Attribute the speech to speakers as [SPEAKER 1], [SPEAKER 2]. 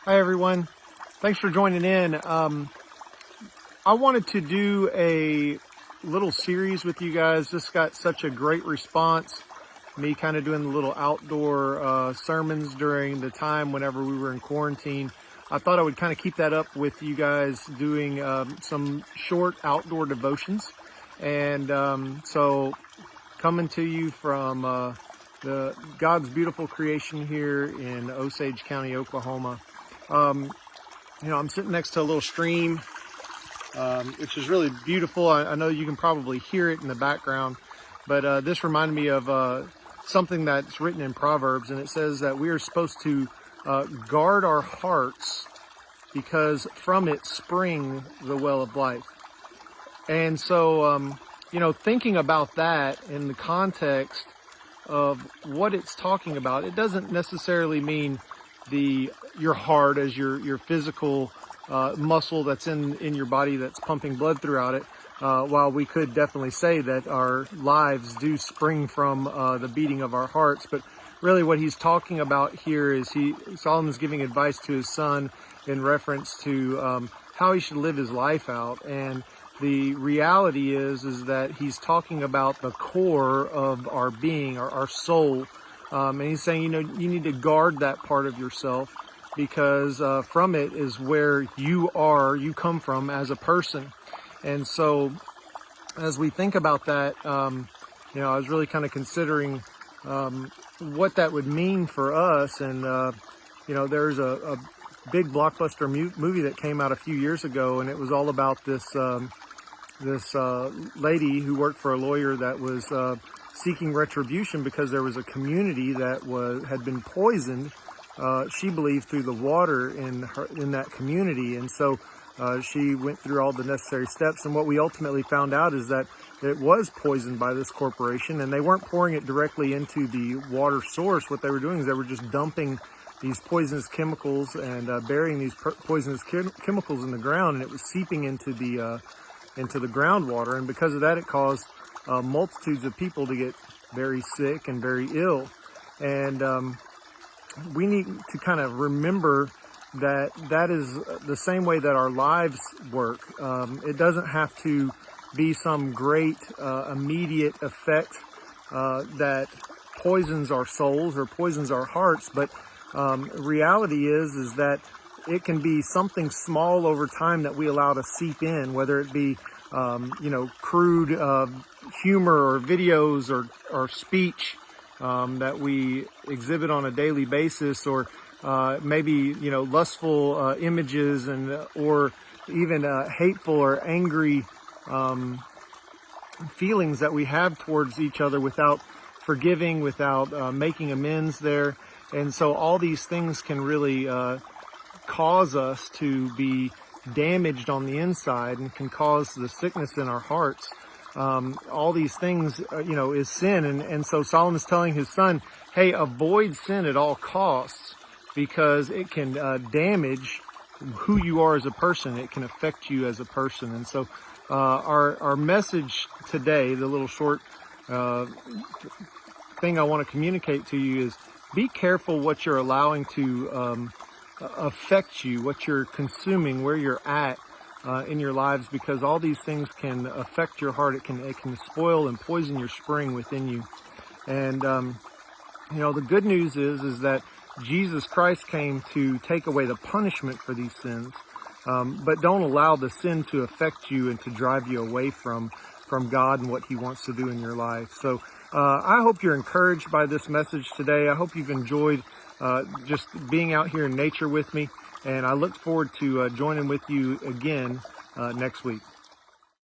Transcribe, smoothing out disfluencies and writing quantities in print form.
[SPEAKER 1] Hi everyone, thanks for joining in. I wanted to do a little series with you guys. This got such a great response. Me kind of doing the little outdoor sermons during the time whenever we were in quarantine. I thought I would kind of keep that up with you guys doing some short outdoor devotions. And so coming to you from the God's beautiful creation here in Osage County, Oklahoma. I'm sitting next to a little stream, which is really beautiful. I know you can probably hear it in the background, but this reminded me of something that's written in Proverbs, and it says that we are supposed to guard our hearts because from it spring the well of life. And so, thinking about that in the context of what it's talking about, it doesn't necessarily mean your heart as your physical muscle that's in your body that's pumping blood throughout it. While we could definitely say that our lives do spring from the beating of our hearts, but really what he's talking about here is Solomon's giving advice to his son in reference to how he should live his life out. And the reality is that he's talking about the core of our being, our soul. And he's saying, you need to guard that part of yourself because from it is where you come from as a person. And so as we think about that, I was really kind of considering what that would mean for us. And, there's a big blockbuster movie that came out a few years ago, and it was all about this lady who worked for a lawyer that was seeking retribution because there was a community that had been poisoned, she believed, through the water in that community. And so she went through all the necessary steps, and what we ultimately found out is that it was poisoned by this corporation, and they weren't pouring it directly into the water source. What they were doing is they were just dumping these poisonous chemicals and burying these poisonous chemicals in the ground, and it was seeping into the groundwater. And because of that, it caused multitudes of people to get very sick and very ill. And we need to kind of remember that is the same way that our lives work. It doesn't have to be some great immediate effect that poisons our souls or poisons our hearts, but reality is that it can be something small over time that we allow to seep in, whether it be crude humor or videos or speech that we exhibit on a daily basis, or maybe lustful images or even hateful or angry feelings that we have towards each other without forgiving, without making amends there. And so all these things can really cause us to be damaged on the inside and can cause the sickness in our hearts. All these things, is sin. And so Solomon's telling his son, hey, avoid sin at all costs because it can damage who you are as a person. It can affect you as a person. And so our message today, the little short thing I want to communicate to you is be careful what you're allowing to affect you, what you're consuming, where you're at in your lives, because all these things can affect your heart. It can spoil and poison your spring within you. And the good news is that Jesus Christ came to take away the punishment for these sins, but don't allow the sin to affect you and to drive you away from God and what he wants to do in your life. So I hope you're encouraged by this message today. I hope you've enjoyed just being out here in nature with me, and I look forward to joining with you again next week.